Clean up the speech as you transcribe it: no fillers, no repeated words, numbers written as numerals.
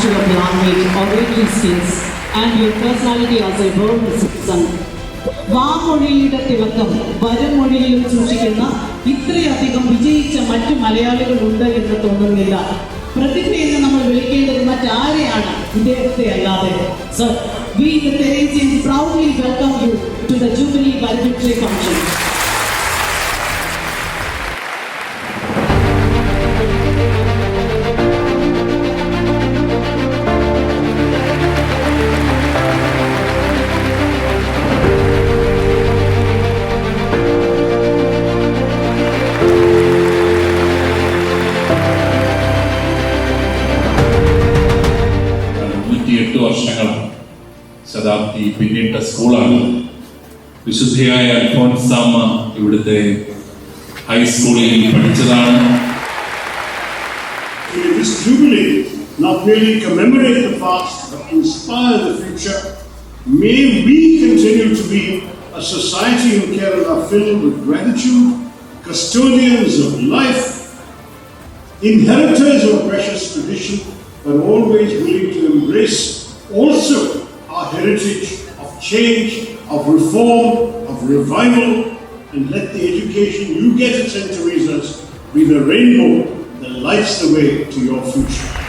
mastery of language, oratory skills, and your personality as a born citizen. വാമൊഴിയുടെ തിളക്കം വരമൊഴിയിലും സൂക്ഷിക്കുന്ന ഇത്രയധികം വിജയിച്ച മറ്റു മലയാളികളുണ്ട് എന്ന് തോന്നുന്നില്ല. പ്രതിഭയെന്ന് നമ്മൾ വിളിക്കേണ്ടത് മറ്റാരെയാണ് ഇദ്ദേഹത്തെ അല്ലാതെ. Sir, we the Theresians proudly welcome you to the Jubilee Valedictory function. വർഷങ്ങൾ ശതാബ്ദി പിന്നിട്ട സ്കൂളാണ്. വിശുദ്ധയായ അൽഫോൻസാമ്മ ഇവിടുത്തെ ഹൈസ്കൂളിൽ പഠിച്ചതാണ്. This jubilee not merely commemorate the past but inspire the future. May we continue to be a society in Kerala filled with gratitude, custodians of life, inheritors of precious tradition, but always willing to embrace also our heritage of change, of reform, of revival, and let the education you get at St. Teresa's be the rainbow that lights the way to your future.